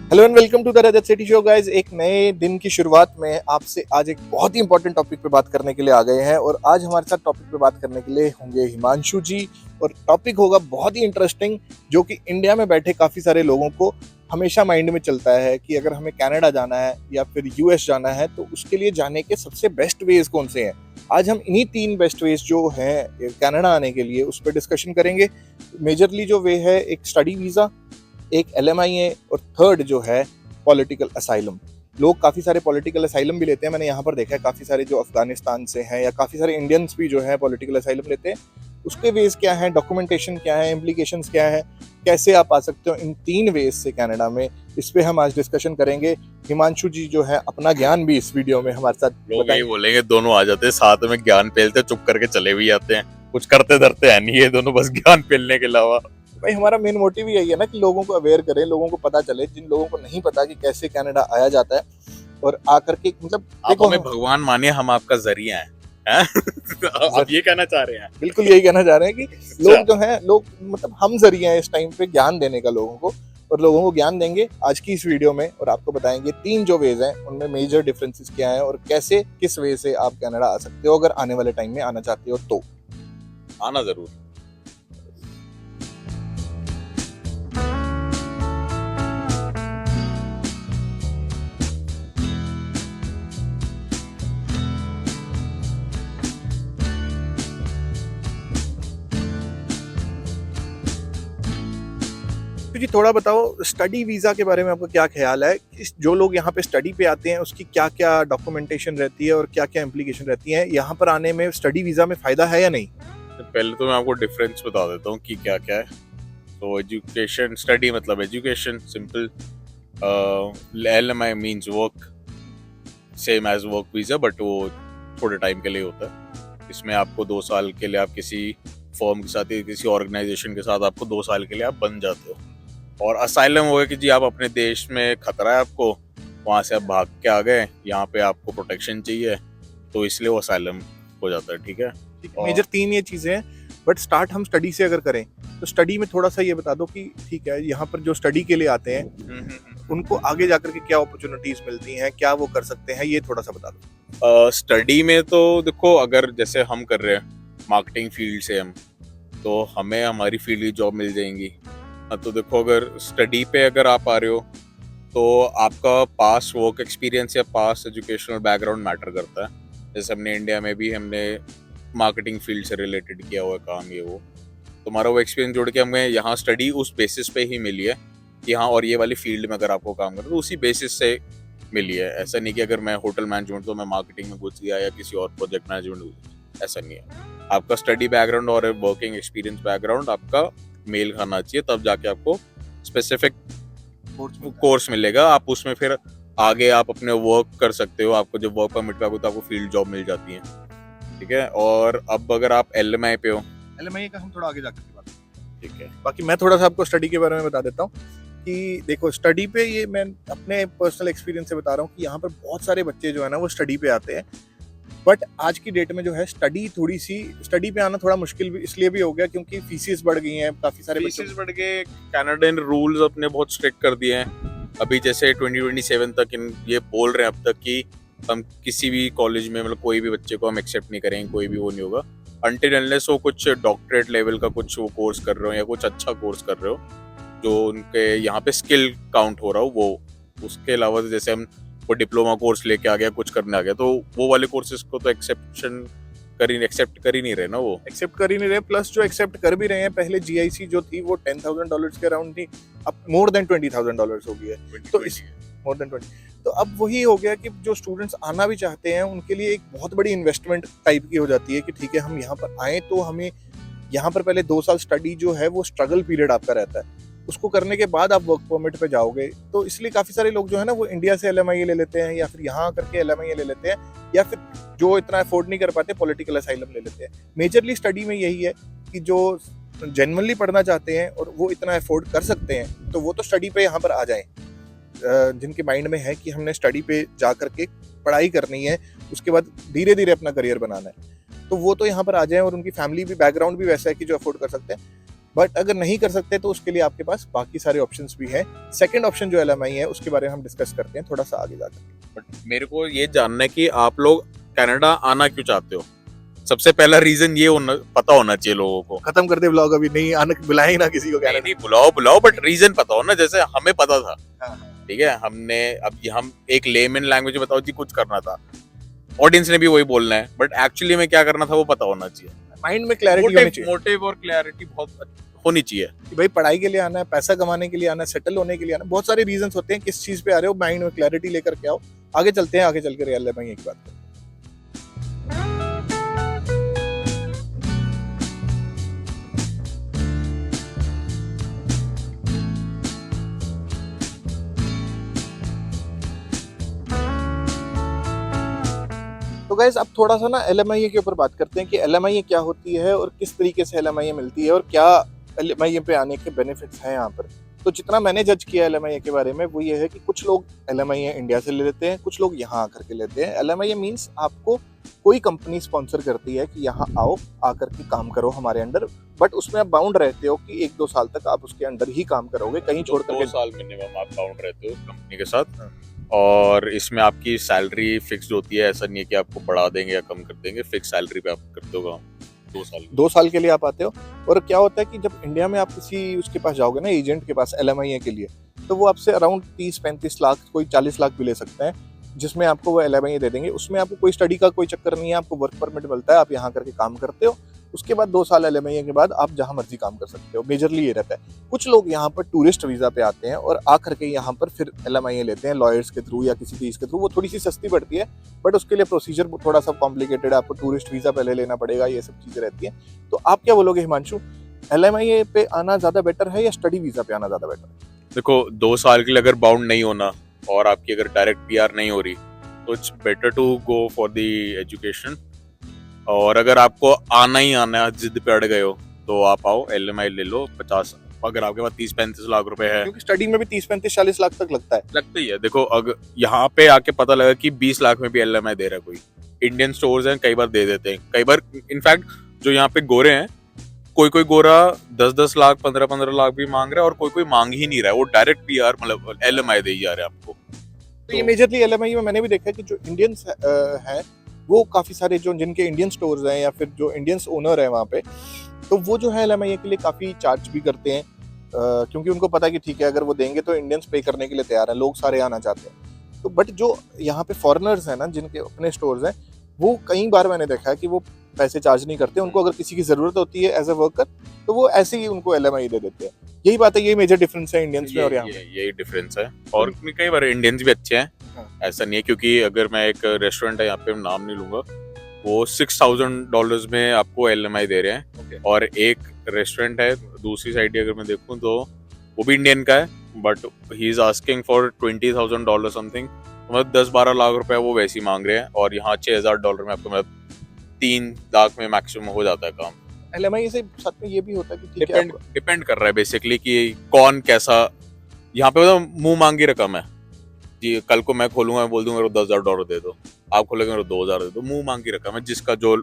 Hello and welcome to the Rajat city show guys. एक नए दिन की शुरुआत में आपसे आज एक बहुत ही इंपॉर्टेंट टॉपिक पे बात करने के लिए आ गए हैं और आज हमारे साथ टॉपिक पे बात करने के लिए होंगे हिमांशु जी। और टॉपिक होगा बहुत ही इंटरेस्टिंग, जो कि इंडिया में बैठे काफी सारे लोगों को हमेशा माइंड में चलता है कि अगर हमें कनाडा जाना है या फिर यूएस जाना है तो उसके लिए जाने के सबसे बेस्ट वेज कौन से हैं। आज हम इन्हीं 3 बेस्ट वेज जो हैं कनाडा आने के लिए उस पर डिस्कशन करेंगे। मेजरली जो वे है एक स्टडी वीज़ा, एक LMIA और थर्ड जो है पॉलिटिकल असाइलम। लोग काफ़ी सारे पॉलिटिकल असाइलम भी लेते हैं। मैंने यहाँ पर देखा है काफ़ी सारे जो अफगानिस्तान से हैं या काफ़ी सारे इंडियंस भी जो है पॉलिटिकल असाइलम लेते हैं। उसके वेज क्या है, डॉक्यूमेंटेशन क्या है, इम्प्लीकेशंस क्या है, कैसे आप आ सकते हो इन 3 वेज से कनाडा में, इस पे हम आज डिस्कशन करेंगे। हिमांशु जी जो है अपना ज्ञान भी इस वीडियो में हमारे साथ लोग यही बोलेंगे दोनों आ जाते हैं साथ में, ज्ञान पेलते चुप करके चले भी जाते हैं, कुछ करते धरते है नहीं ये दोनों, बस ज्ञान पेलने के अलावा। भाई हमारा मेन मोटिव ही यही है ना कि लोगों को अवेयर करें, लोगों को पता चले, जिन लोगों को नहीं पता कि कैसे कनाडा आया जाता है। और आकर के मतलब आप हमें भगवान मानिए, हम आपका जरिया हैं। आप ये कहना चाह रहे हैं? बिल्कुल यही कहना चाह रहे हैं कि लोग जो हैं, लोग मतलब हम जरिया हैं इस टाइम पे ज्ञान देने का लोगों को, और लोगों को ज्ञान देंगे आज की इस वीडियो में और आपको बताएंगे 3 जो वेज हैं उनमें मेजर डिफरेंसेस क्या हैं और कैसे किस वे से आप कनाडा आ सकते हो अगर आने वाले टाइम में आना चाहते हो तो। आना जरूर। तो जी थोड़ा बताओ स्टडी वीज़ा के बारे में आपका क्या ख्याल है कि जो लोग यहाँ पे स्टडी पे आते हैं उसकी क्या क्या डॉक्यूमेंटेशन रहती है और क्या क्या इम्प्लीकेशन रहती है, यहाँ पर आने में स्टडी वीज़ा में फ़ायदा है या नहीं? पहले तो मैं आपको डिफरेंस बता देता हूँ कि क्या क्या है। तो एजुकेशन, स्टडी मतलब education, simple. LMI means work, same as work visa, but वो थोड़े टाइम के लिए होता है। इसमें आपको 2 साल के लिए आप किसी फर्म के साथ या किसी ऑर्गेनाइजेशन के साथ आपको 2 साल के लिए आप बन जाते हो। और असाइलम हो गया कि जी आप अपने देश में खतरा है आपको, वहाँ से आप भाग के आ गए, यहाँ पे आपको प्रोटेक्शन चाहिए, तो इसलिए वो असाइलम हो जाता है। ठीक है, मेजर 3 ये चीज़ें हैं। बट स्टार्ट हम स्टडी से अगर करें तो स्टडी में थोड़ा सा ये बता दो कि ठीक है यहाँ पर जो स्टडी के लिए आते हैं उनको आगे जाकर के क्या अपॉर्चुनिटीज मिलती हैं, क्या वो कर सकते हैं, ये थोड़ा सा बता दो। स्टडी में तो देखो, अगर जैसे हम कर रहे हैं मार्केटिंग फील्ड से हम, तो हमें हमारी फील्ड की जॉब मिल जाएंगी। तो देखो, अगर स्टडी पे अगर आप आ रहे हो तो आपका पास वर्क एक्सपीरियंस या पास एजुकेशनल बैकग्राउंड मैटर करता है। जैसे हमने इंडिया में भी हमने मार्केटिंग फील्ड से रिलेटेड किया हुआ है काम, ये वो, तुम्हारा वो एक्सपीरियंस जोड़ के हमें यहाँ स्टडी उस बेसिस पे ही मिली है कि हाँ, और ये वाली फील्ड में अगर आपको काम करना तो उसी बेसिस से मिली है। ऐसा नहीं कि अगर मैं होटल मैनेजमेंट तो मैं मार्केटिंग में घुस गया या किसी और प्रोजेक्ट मैनेजमेंट, ऐसा नहीं है। आपका स्टडी बैकग्राउंड और वर्किंग एक्सपीरियंस बैकग्राउंड आपका मेल खाना चाहिए, तब जाके आपको स्पेसिफिक कोर्स मिलेगा। आप उसमें फिर आगे आप अपने वर्क कर सकते हो, आपको जब वर्क परमिट पे आपको तो आपको फील्ड जॉब मिल जाती है। ठीक है, और अब अगर आप LMI पे हो, LMIA का हम थोड़ा आगे जाकर के बात करें। ठीक है, बाकी मैं थोड़ा सा आपको स्टडी के बारे में बता देता हूँ कि देखो स्टडी पे, ये मैं अपने पर्सनल एक्सपीरियंस से बता रहा हूँ कि यहाँ पर बहुत सारे बच्चे जो है ना वो स्टडी पे आते हैं। बट आज की डेट में जो है स्टडी पे आना थोड़ा मुश्किल भी इसलिए भी हो गया क्योंकि फीसेस बढ़ गई हैं, काफी सारे फीसेस बढ़ गए, कनाडियन रूल्स अपने बहुत स्ट्रिक्ट कर दिए हैं। अभी जैसे 2027 तक ये बोल रहे हैं अब तक कि हम किसी भी कॉलेज में, मतलब कोई भी बच्चे को हम एक्सेप्ट नहीं करेंगे, कोई भी वो नहीं होगा अनटिल अनलेस वो कुछ डॉक्टरेट लेवल का कुछ वो कोर्स कर रहे हो या कुछ अच्छा कोर्स कर रहे हो जो उनके यहाँ पे स्किल काउंट हो रहा हो वो। उसके अलावा जैसे हम वो डिप्लोमा कोर्स लेके आ गया, कुछ करने आ गया, तो वो वाले कोर्सेज को तो एक्सेप्ट कर ही नहीं रहे ना, वो एक्सेप्ट कर ही नहीं रहे। प्लस जो एक्सेप्ट कर भी रहे हैं, पहले GIC जो थी वो $10,000 के अराउंड थी, अब मोर देन $20,000 हो गई है। तो इस मोर देन 20, तो अब वही हो गया कि जो स्टूडेंट्स आना भी चाहते हैं उनके लिए एक बहुत बड़ी इन्वेस्टमेंट टाइप की हो जाती है कि ठीक है हम यहाँ पर आए तो हमें यहाँ पर पहले 2 साल स्टडी जो है वो स्ट्रगल पीरियड आपका रहता है, उसको करने के बाद आप वर्क परमिट पे जाओगे। तो इसलिए काफी सारे लोग जो है ना वो इंडिया से LMIA ले लेते हैं या फिर यहाँ करके LMIA ले लेते हैं, या फिर जो इतना अफोर्ड नहीं कर पाते पॉलिटिकल असाइलम ले लेते हैं। मेजरली स्टडी में यही है कि जो जेन्युइनली पढ़ना चाहते हैं और वो इतना अफोर्ड कर सकते हैं तो वो तो स्टडी पे यहाँ पर आ जाएं। जिनके माइंड में है कि हमने स्टडी पे जा करके पढ़ाई करनी है, उसके बाद धीरे धीरे अपना करियर बनाना है, तो वो तो यहाँ पर आ जाएं और उनकी फैमिली भी बैकग्राउंड भी वैसा है कि जो अफोर्ड कर सकते हैं। बट अगर नहीं कर सकते तो उसके लिए आपके पास बाकी सारे ऑप्शंस भी हैं। सेकंड ऑप्शन जो LMI है उसके बारे में हम डिस्कस करते हैं थोड़ा सा आगे जाकर। बट मेरे को ये जानना है कि आप लोग कनाडा आना क्यों चाहते हो। सबसे पहला रीजन ये पता होना चाहिए लोगों को। खत्म कर दे व्लॉग, अभी नहीं आने, बुलाए ना किसी को। नहीं बुलाओ बट रीजन पता हो ना, जैसे हमें पता था। हाँ। ठीक है, हमने अब हम एक लेमन लैंग्वेज में बताओ जी कुछ करना था, ऑडियंस ने भी वही बोलना है, बट एक्चुअली में क्या करना था वो पता होना चाहिए। माइंड में क्लैरिटी होनी चाहिए, मोटिव और क्लैरिटी बहुत होनी चाहिए कि भाई पढ़ाई के लिए आना है, पैसा कमाने के लिए आना है, सेटल होने के लिए आना है। बहुत सारे रीजंस होते हैं किस चीज पे आ रहे हो, माइंड में क्लैरिटी लेकर के आओ। आगे चलते हैं, आगे चल कर LMI की बात करते हैं। तो गाइस अब थोड़ा सा ना LMI के ऊपर बात करते हैं कि LMI क्या होती है और किस तरीके से LMI मिलती है और क्या LMI पे आने के बेनिफिट्स हैं यहाँ पर। तो जितना मैंने जज किया LMI के बारे में वो ये है कि कुछ लोग LMI इंडिया से ले लेते हैं, कुछ लोग यहाँ आकर के लेते हैं। LMI मीन्स आपको कोई कंपनी स्पॉन्सर करती है कि यहाँ आओ, आकर के काम करो हमारे अंडर, बट उसमें आप बाउंड रहते हो कि 1-2 साल तक आप उसके अंडर ही काम करोगे, कहीं छोड़ करके। 2 साल मिनिमम आप बाउंड रहते हो कंपनी के साथ। और इसमें आपकी सैलरी फिक्स्ड होती है, ऐसा नहीं है कि आपको बढ़ा देंगे या कम कर देंगे, फिक्स सैलरी पे आप करते हो काम 2 साल के लिए आप आते हो। और क्या होता है कि जब इंडिया में आप किसी उसके पास जाओगे ना, एजेंट के पास LMI के लिए, तो वो आपसे अराउंड 30-35 लाख, कोई 40 लाख भी ले सकते हैं, जिसमें आपको वो LMI दे देंगे। उसमें आपको कोई स्टडी का कोई चक्कर नहीं है, आपको वर्क परमिट मिलता है, आप यहाँ करके काम करते हो। उसके बाद 2 साल LMI के बाद आप जहाँ मर्जी काम कर सकते हो। मेजरली ये रहता है। कुछ लोग यहाँ पर टूरिस्ट वीजा पे आते हैं और आकर के यहाँ पर फिर LMI लेते हैं लॉयर्स के थ्रू या किसी चीज के थ्रू। वो थोड़ी सी सस्ती पड़ती है, बट उसके लिए प्रोसीजर थोड़ा सा कॉम्प्लिकेटेड है, आपको टूरिस्ट वीजा पहले लेना पड़ेगा, ये सब चीजें रहती है। तो आप क्या बोलोगे हिमांशु, LMI पे आना ज्यादा बेटर है या स्टडी वीजा पे आना ज्यादा बेटर है? देखो 2 साल के लिए अगर बाउंड नहीं होना और आपकी अगर डायरेक्ट PR नहीं हो रही तो it's better to go for the education. और अगर आपको आना ही आना है, जिद पे अड़ गए हो, तो आप आओ LMI ले लो 50, अगर आपके पास 30-35 लाख रुपए है, क्योंकि स्टडी में भी 30-35-40 लाख तक लगता है। लगता ही है। देखो अगर यहाँ पे आके पता लगा कि 20 लाख में भी LMI दे रहा है कोई, इंडियन स्टोर्स हैं कई बार दे देते हैं, कई बार इनफैक्ट जो यहाँ पे गोरे हैं, कोई गोरा 10-10 लाख 15-15 लाख भी मांग रहा है और कोई मांग ही नहीं रहा है, वो डायरेक्ट PR मतलब LMI दे ही जा रहे हैं आपको। तो ये मेजरली LMI में मैंने भी देखा है कि जो इंडियंस हैं वो काफी सारे, जो जिनके इंडियन स्टोर्स हैं या फिर जो इंडियंस ओनर है वहाँ पे, तो वो जो है LMI के लिए काफी चार्ज भी करते हैं, क्योंकि उनको पता है कि ठीक है अगर वो देंगे तो इंडियंस पे करने के लिए तैयार है, लोग सारे आना चाहते हैं। तो बट जो यहाँ पे फॉरेनर्स हैं ना, जिनके अपने स्टोर्स हैं, वो कई बार मैंने देखा है कि वो पैसे चार्ज नहीं करते। उनको अगर किसी की जरूरत होती है एज अ वर्कर, तो वो ऐसे ही उनको LMI दे देते हैं। यही बात है, यही मेजर डिफरेंस है इंडियंस में और यहाँ। यही डिफरेंस है। और कई बार इंडियंस भी अच्छे हैं, ऐसा नहीं है, क्योंकि अगर मैं एक रेस्टोरेंट है यहाँ पे, नाम नहीं लूंगा, वो $6,000 में आपको LMI दे रहे हैं। और एक रेस्टोरेंट है दूसरी साइड अगर मैं देखूँ तो वो भी इंडियन का है, but he is asking for $20,000 something, मतलब 10-12 लाख रुपए वो वैसे ही मांग रहे हैं। और यहाँ $6,000 में आपको मतलब 3 लाख में मैक्सिमम हो जाता है काम। LMI से साथ में ये भी होता है कि ठीक है, डिपेंड कर रहा है बेसिकली कि कौन कैसा। यहाँ पे मतलब मुंह मांगी रकम है जी, कल को मैं खोलूंगा, मैं बोल दूंगा मेरे को $10,000 दे दो, आप खोलेंगे मेरे को 2,000 दे दो, मुंह मांगी रकम है, जिसका जो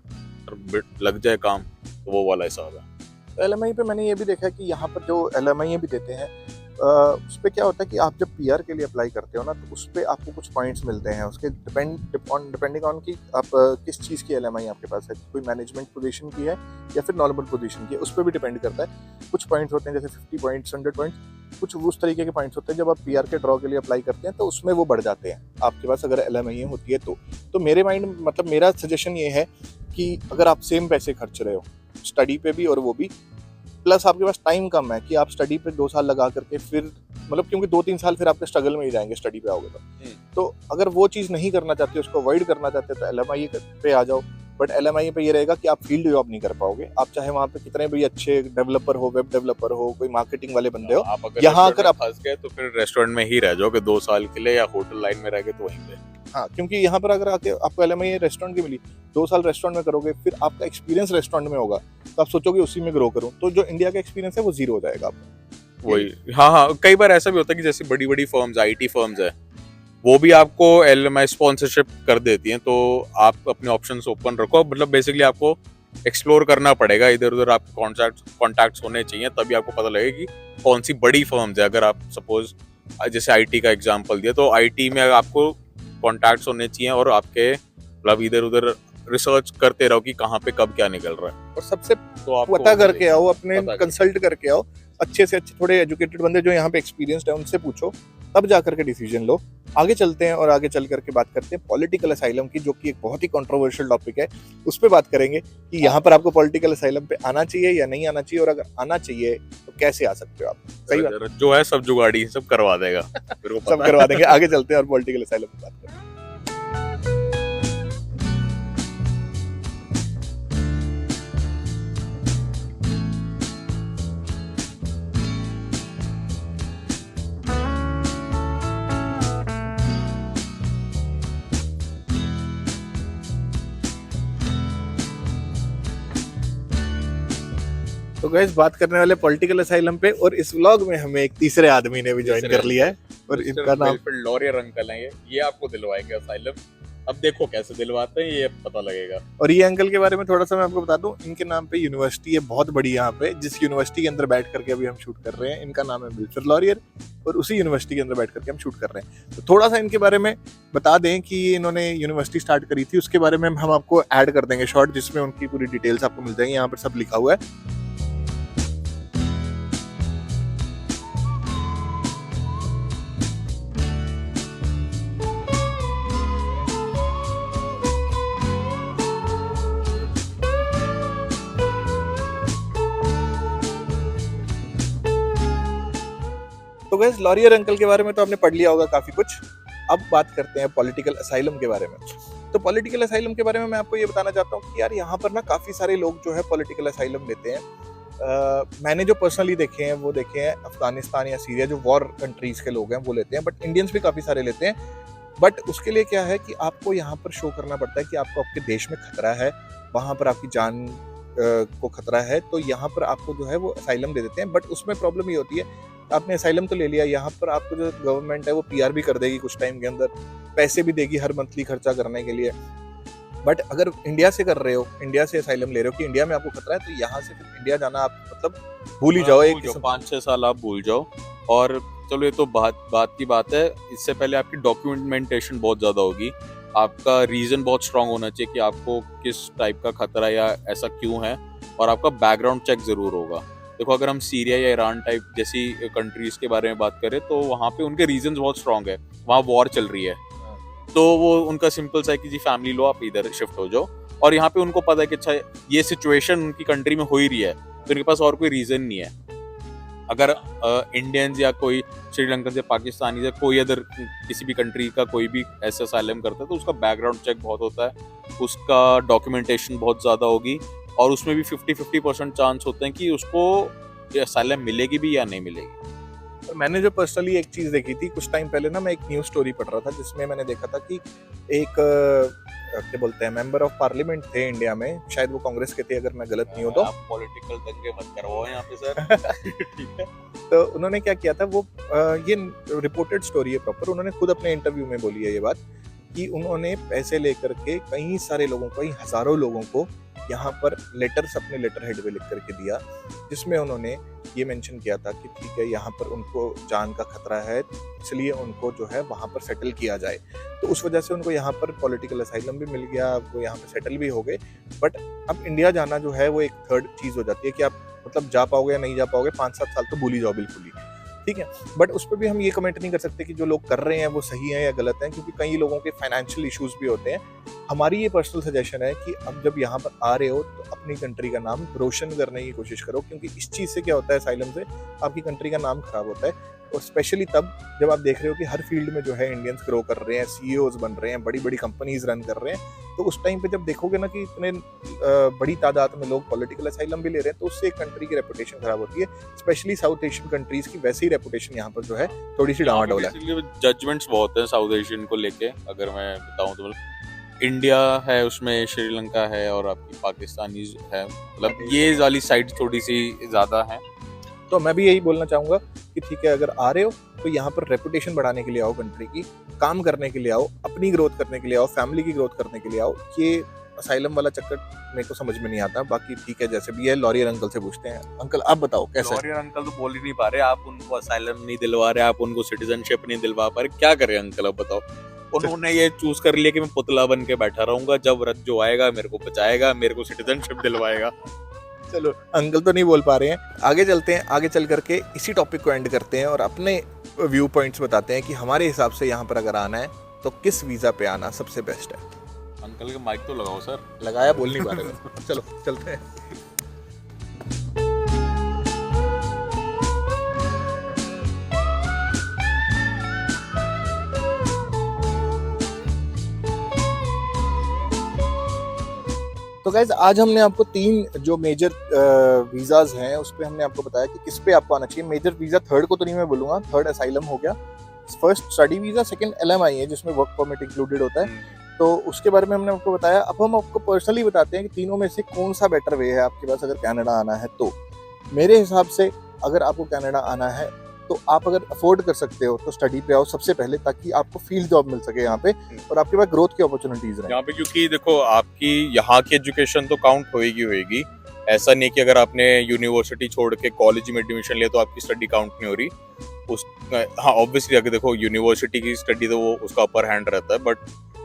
लग जाए काम तो वो वाला हिसाब है। LMI पे मैंने ये भी देखा है कि यहाँ पर जो LMI भी देते हैं, उस पर क्या होता है कि आप जब PR के लिए अप्लाई करते हो ना, तो उस पर आपको कुछ पॉइंट्स मिलते हैं, उसके डिपेंडिंग ऑन कि आप किस चीज़ की LMI आपके पास है, कोई मैनेजमेंट पोजीशन की है या फिर नॉर्मल पोजीशन की है, उस पर भी डिपेंड करता है। कुछ पॉइंट्स होते हैं जैसे 50 पॉइंट्स, 100 पॉइंट्स, कुछ उस तरीके के पॉइंट्स होते हैं। जब आप PR के ड्रॉ के लिए अप्लाई करते हैं तो उसमें वो बढ़ जाते हैं आपके पास, अगर LMI होती है तो मेरे माइंड मतलब मेरा सजेशन ये है कि अगर आप सेम पैसे खर्च रहे हो स्टडी पे भी और वो भी, प्लस आपके पास टाइम कम है कि आप स्टडी पे 2 साल लगा करके फिर मतलब, क्योंकि 2-3 साल फिर आपके स्ट्रगल में ही जाएंगे स्टडी पे आओगे तो अगर वो चीज़ नहीं करना चाहते, उसको अवॉइड करना चाहते तो LMI पे आ जाओ। बट LMI पे ये रहेगा कि आप फील्ड जॉब नहीं कर पाओगे। आप चाहे वहाँ पे कितने भी अच्छे डेवलपर हो, वेब डेवललपर हो, कोई मार्केटिंग वाले बंदे हो, आप अगर यहाँ अगर आप फंस गए तो फिर रेस्टोरेंट में ही रह जाओगे 2 साल के लिए, या होटल लाइन में रह गए तो वहीं पे। हाँ, क्योंकि यहाँ पर अगर आके आपको LMI रेस्टोरेंट की मिली, 2 साल रेस्टोरेंट में करोगे, फिर आपका एक्सपीरियंस रेस्टोरेंट में होगा, तो आप सोचोगे उसी में ग्रो करूँ, तो जो इंडिया का एक्सपीरियंस है वो जीरो हो जाएगा आपका। वही, हाँ, कई बार ऐसा भी होता है कि जैसे बड़ी बड़ी फर्म्स, IT फर्म्स है, वो भी आपको LMI स्पॉन्सरशिप कर देती हैं, तो आप अपने ऑप्शंस ओपन रखो। मतलब बेसिकली आपको एक्सप्लोर करना पड़ेगा, इधर उधर आपके कॉन्टैक्ट्स होने चाहिए, तभी आपको पता लगेगा कि कौन सी बड़ी फर्म्स है। अगर आप सपोज जैसे आईटी का एग्जांपल दिया, तो आईटी में आपको कॉन्टैक्ट्स होने चाहिए और आपके मतलब इधर उधर रिसर्च करते रहो कि कहाँ पे कब क्या निकल रहा है। और सबसे तो आपको पता करके आओ, अपने पता कंसल्ट करके आओ, अच्छे से अच्छे थोड़े एजुकेटेड बंदे जो यहाँ पे एक्सपीरियंस्ड है उनसे पूछो, तब जा करके डिसीजन लो। आगे चलते हैं और आगे चल करके बात करते हैं पॉलिटिकल असाइलम की, जो कि एक बहुत ही कंट्रोवर्शियल टॉपिक है। उस पर बात करेंगे कि यहाँ पर आपको पॉलिटिकल असाइलम पे आना चाहिए या नहीं आना चाहिए, और अगर आना चाहिए तो कैसे आ सकते हो आप। सही बात, जो है सब जुगाड़ी सब करवा देगा, मेरे को सब पता है। करवा देंगे। आगे चलते हैं और पॉलिटिकल असाइलम पे बात करते हैं। तो गाइस बात करने वाले पॉलिटिकल असाइलम पे, और इस व्लॉग में हमें एक तीसरे आदमी ने भी ज्वाइन कर लिया है, और इनका नाम लॉरियर अंकल है। ये आपको दिलवाएंगे असाइलम। अब देखो कैसे दिलवाते हैं, ये पता लगेगा। और ये अंकल के बारे में थोड़ा सा मैं आपको बता दूं, इनके नाम पे यूनिवर्सिटी है बहुत बड़ी यहाँ पे, जिस यूनिवर्सिटी के अंदर बैठ करके अभी हम शूट कर रहे हैं। इनका नाम है विल्फ्रेड लॉरियर, और उसी यूनिवर्सिटी के अंदर बैठ करके हम शूट कर रहे हैं। तो थोड़ा सा इनके बारे में बता दें कि इन्होंने यूनिवर्सिटी स्टार्ट करी थी, उसके बारे में हम आपको ऐड कर देंगे शॉर्ट, जिसमें उनकी पूरी डिटेल्स आपको मिल जाएंगी। यहाँ पर सब लिखा हुआ है। तो गैस लॉरियर अंकल के बारे में तो आपने पढ़ लिया होगा काफी कुछ। अब बात करते हैं पॉलिटिकल असाइलम के बारे में। तो पॉलिटिकल असाइलम के बारे में मैं आपको ये बताना चाहता हूँ कि यार यहाँ पर ना काफी सारे लोग जो है पॉलिटिकल असाइलम लेते हैं। मैंने जो पर्सनली देखे हैं वो देखे हैं अफगानिस्तान या सीरिया, जो वॉर कंट्रीज के लोग हैं वो लेते हैं, बट इंडियंस भी काफी सारे लेते हैं। बट उसके लिए क्या है कि आपको यहाँ पर शो करना पड़ता है कि आपको आपके देश में खतरा है, वहां पर आपकी जान को खतरा है, तो यहाँ पर आपको जो है वो असाइलम दे देते हैं। बट उसमें प्रॉब्लम ये होती है, आपने असाइलम तो ले लिया, यहाँ पर आपको जो गवर्नमेंट है वो पीआर भी कर देगी कुछ टाइम के अंदर, पैसे भी देगी हर मंथली खर्चा करने के लिए। बट अगर इंडिया से कर रहे हो, इंडिया से असाइलम ले रहे हो कि इंडिया में आपको खतरा है, तो यहाँ से फिर इंडिया जाना आप मतलब भूल ही जाओ। एक 5-6 साल आप भूल जाओ। और चलो ये तो बात की बात है, इससे पहले आपकी डॉक्यूमेंटेशन बहुत ज्यादा होगी। आपका रीजन बहुत स्ट्रांग होना चाहिए कि आपको किस टाइप का खतरा या ऐसा क्यों है, और आपका बैकग्राउंड चेक जरूर होगा। देखो अगर हम सीरिया या ईरान टाइप जैसी कंट्रीज के बारे में बात करें, तो वहाँ पे उनके रीजंस बहुत स्ट्रांग है, वहाँ वॉर चल रही है, तो वो उनका सिंपल सा है कि जी फैमिली लो आप इधर शिफ्ट हो जाओ। और यहाँ पे उनको पता है कि अच्छा ये सिचुएशन उनकी कंट्री में हो ही रही है, तो उनके पास और कोई रीजन नहीं है। अगर इंडियंस या कोई श्रीलंकन या पाकिस्तानी या कोई अदर किसी भी कंट्री का कोई भी ऐसा असाइलम करता है, तो उसका बैकग्राउंड चेक बहुत होता है, उसका डॉक्यूमेंटेशन बहुत ज़्यादा होगी, और उसमें भी 50-50% चांस होते हैं कि उसको असाइलम मिलेगी भी या नहीं मिलेगी। और मैंने जो पर्सनली एक चीज देखी थी कुछ टाइम पहले ना, मैं एक न्यूज स्टोरी पढ़ रहा था जिसमें मैंने देखा था कि एक क्या बोलते हैं मेंबर ऑफ पार्लियामेंट थे इंडिया में, शायद वो कांग्रेस के थे अगर मैं गलत नहीं हूँ तो। आप पॉलिटिकल दंगे मत करवाओ यहाँ पे सर। ठीक है। तो उन्होंने क्या किया था, वो ये रिपोर्टेड स्टोरी है प्रॉपर, उन्होंने खुद अपने इंटरव्यू में बोली है ये बात कि उन्होंने पैसे लेकर के कई सारे लोगों को, कई हजारों लोगों को यहाँ पर लेटर्स अपने लेटर हेड पे लिख करके दिया, जिसमें उन्होंने ये मेंशन किया था कि ठीक है यहाँ पर उनको जान का खतरा है, इसलिए उनको जो है वहाँ पर सेटल किया जाए। तो उस वजह से उनको यहाँ पर पॉलिटिकल असाइलम भी मिल गया, वो यहाँ पे सेटल भी हो गए। बट अब इंडिया जाना जो है वो एक थर्ड चीज हो जाती है कि आप मतलब जा पाओगे या नहीं जा पाओगे, 5-7 साल तो भूल ही जाओ बिल्कुल ही, ठीक है। बट उस पर भी हम ये कमेंट नहीं कर सकते कि जो लोग कर रहे हैं वो सही है या गलत है, क्योंकि कई लोगों के फाइनेंशियल इश्यूज भी होते हैं। हमारी ये पर्सनल सजेशन है कि अब जब यहाँ पर आ रहे हो तो अपनी कंट्री का नाम रोशन करने की कोशिश करो, क्योंकि इस चीज़ से क्या होता है, असाइलम से आपकी कंट्री का नाम खराब होता है। और स्पेशली तब जब आप देख रहे हो कि हर फील्ड में जो है इंडियंस ग्रो कर रहे हैं, सीईओज बन रहे हैं, बड़ी बड़ी कंपनीज रन कर रहे हैं, तो उस टाइम पे जब देखोगे ना कि इतने बड़ी तादाद में लोग पॉलिटिकल असाइलम भी ले रहे हैं, तो उससे एक कंट्री की रेपुटेशन खराब होती है। स्पेशली साउथ एशियन कंट्रीज की वैसी रेपुटेशन यहाँ पर जो है थोड़ी सी डामाडोल है। जजमेंट्स बहुत है साउथ एशियन को लेके, अगर मैं बताऊं तो इंडिया है, उसमें श्रीलंका है, और आपकी पाकिस्तानी है, मतलब ये वाली साइड थोड़ी सी ज्यादा है। तो मैं भी यही बोलना चाहूंगा कि ठीक है, अगर आ रहे हो तो यहाँ पर रेपुटेशन बढ़ाने के लिए आओ, कंट्री की काम करने के लिए आओ, अपनी ग्रोथ करने के लिए आओ, फैमिली की ग्रोथ करने के लिए आओ। ये असाइलम वाला चक्कर मेरे को समझ में नहीं आता, बाकी ठीक है जैसे भी है। लॉरियर अंकल से पूछते हैं। अंकल आप बताओ कैसा है? लॉरियर अंकल तो बोल ही नहीं पा रहे, आप उनको असाइलम नहीं दिलवा रहे, आप उनको सिटीजनशिप नहीं दिलवा पा रहे, क्या करें अंकल अब बताओ। उन्होंने ये चूज कर लिया कि मैं पुतला बन के बैठा रहूंगा, जब रथ जो आएगा मेरे को बचाएगा, मेरे को सिटीजनशिप दिलवाएगा। चलो अंकल तो नहीं बोल पा रहे हैं, आगे चलते हैं। आगे चल करके इसी टॉपिक को एंड करते हैं और अपने व्यू पॉइंट्स बताते हैं कि हमारे हिसाब से यहाँ पर अगर आना है तो किस वीज़ा पे आना सबसे बेस्ट है। अंकल के माइक तो लगाओ सर। लगाया, बोल नहीं पा रहे मैं। चलो चलते हैं। तो गाइज आज हमने आपको 3 जो मेजर वीज़ाज हैं उस पर हमने आपको बताया कि किस पे आपको आना चाहिए। मेजर वीज़ा थर्ड को तो नहीं मैं बोलूँगा, थर्ड असाइलम हो गया, first study visa, second LMI है जिसमें वर्क परमिट इंक्लूडेड होता है। तो उसके बारे में हमने आपको बताया। अब हम आपको पर्सनली बताते हैं कि तीनों में से कौन सा बेटर वे है आपके पास अगर कनाडा आना है तो। मेरे हिसाब से अगर आपको कनाडा आना है तो आप अगर अफोर्ड कर सकते हो तो स्टडी पे आओ सबसे पहले, ताकि आपको फील्ड जॉब मिल सके यहाँ पे और आपके पास ग्रोथ की अपॉर्चुनिटीज रहे यहाँ पे। क्योंकि देखो आपकी यहाँ की एजुकेशन तो काउंट होएगी, ऐसा नहीं कि अगर आपने यूनिवर्सिटी छोड़ के कॉलेज में एडमिशन लिया तो आपकी स्टडी काउंट नहीं हो रही। हाँ ऑब्वियसली अगर देखो यूनिवर्सिटी की स्टडी तो वो उसका अपर हैंड रहता है, बट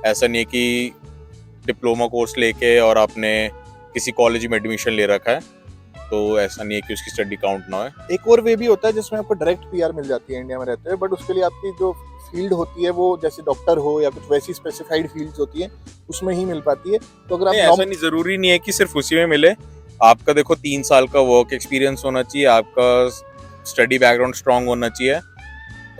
ऐसा नहीं है कि डिप्लोमा कोर्स लेके और आपने किसी कॉलेज में एडमिशन ले रखा है तो ऐसा नहीं है कि उसकी स्टडी काउंट ना हो। एक और वे भी होता है जिसमें आपको डायरेक्ट PR मिल जाती है इंडिया में रहते हुए, बट उसके लिए आपकी जो फील्ड होती है वो जैसे डॉक्टर हो या कुछ वैसी स्पेसिफाइड फील्ड्स होती है उसमें ही मिल पाती है। तो अगर आप ऐसा नहीं जरूरी नहीं है कि सिर्फ उसी में मिले। आपका देखो 3 साल का वर्क एक्सपीरियंस होना चाहिए, आपका स्टडी बैकग्राउंड स्ट्रांग होना चाहिए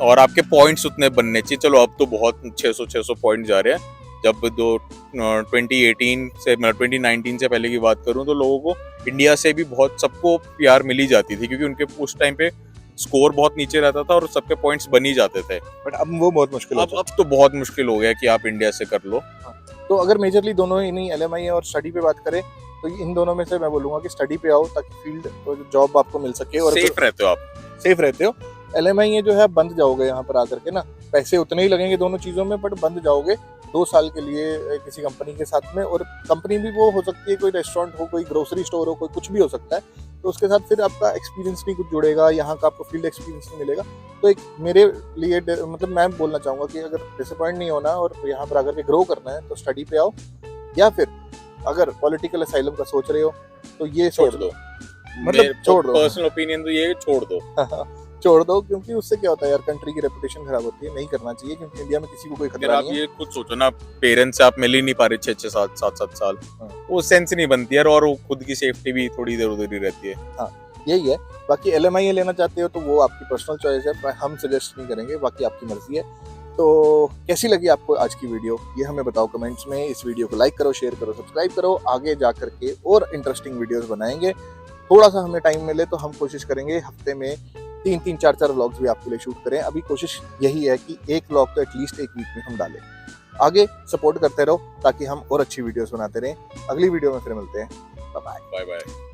और आपके पॉइंट्स उतने बनने चाहिए। चलो अब तो बहुत 600 पॉइंट जा रहे हैं, जब 2018 से 2019 से पहले की बात करूं तो लोगों को इंडिया से भी बहुत सबको PR मिल ही जाती थी, क्योंकि उनके उस टाइम पे स्कोर बहुत नीचे रहता था और सबके पॉइंट्स बन ही जाते थे। बट अब वो बहुत मुश्किल अब तो बहुत मुश्किल हो गया कि आप इंडिया से कर लो। तो अगर मेजरली दोनों इन्हीं LMI और स्टडी पे बात करें तो इन दोनों में से मैं बोलूंगा कि स्टडी पे आओ ताकि फील्ड जॉब आपको मिल सके और सेफ रहते हो आप। सेफ रहते हो। LMI ये जो है बंद जाओगे यहाँ पर आकर के ना, पैसे उतने ही लगेंगे दोनों चीज़ों में, बट बंद जाओगे 2 साल के लिए किसी कंपनी के साथ में। और कंपनी भी वो हो सकती है, कोई रेस्टोरेंट हो, कोई ग्रोसरी स्टोर हो, कोई कुछ भी हो सकता है। तो उसके साथ फिर आपका एक्सपीरियंस नहीं कुछ जुड़ेगा, यहाँ का आपको फील्ड एक्सपीरियंस नहीं मिलेगा। तो एक मेरे लिए मतलब मैं बोलना चाहूँगा कि अगर डिसअपॉइंट नहीं होना और यहाँ पर आकर के ग्रो करना है तो स्टडी पे आओ, या फिर अगर पॉलिटिकल असाइलम का सोच रहे हो तो ये छोड़ दो। मतलब छोड़ दो। पर्सनल ओपिनियन तो ये है, छोड़ दो। छोड़ दो, क्योंकि उससे क्या होता है यार, कंट्री की रेपुटेशन खराब होती है। नहीं करना चाहिए क्योंकि इंडिया में किसी को कोई खतरा आप नहीं है। ये खुद सोचो ना, पेरेंट्स से आप मिल ही नहीं पा रहे 6-7 साल, वो सेंस नहीं बनती है और वो खुद की सेफ्टी भी थोड़ी इधर उधर ही रहती है। हाँ यही है। बाकी LMI लेना चाहते हो तो वो आपकी पर्सनल चॉइस है, हम सजेस्ट नहीं करेंगे, बाकी आपकी मर्जी है। तो कैसी लगी आपको आज की वीडियो ये हमें बताओ कमेंट्स में। इस वीडियो को लाइक करो, शेयर करो, सब्सक्राइब करो। आगे जा करके और इंटरेस्टिंग वीडियोस बनाएंगे। थोड़ा सा हमें टाइम मिले तो हम कोशिश करेंगे हफ्ते में 3-3, 4-4 व्लॉग्स भी आपके लिए शूट करें। अभी कोशिश यही है कि एक व्लॉग तो एटलीस्ट एक वीक में हम डालें। आगे सपोर्ट करते रहो ताकि हम और अच्छी वीडियोस बनाते रहें। अगली वीडियो में फिर मिलते हैं। Bye bye.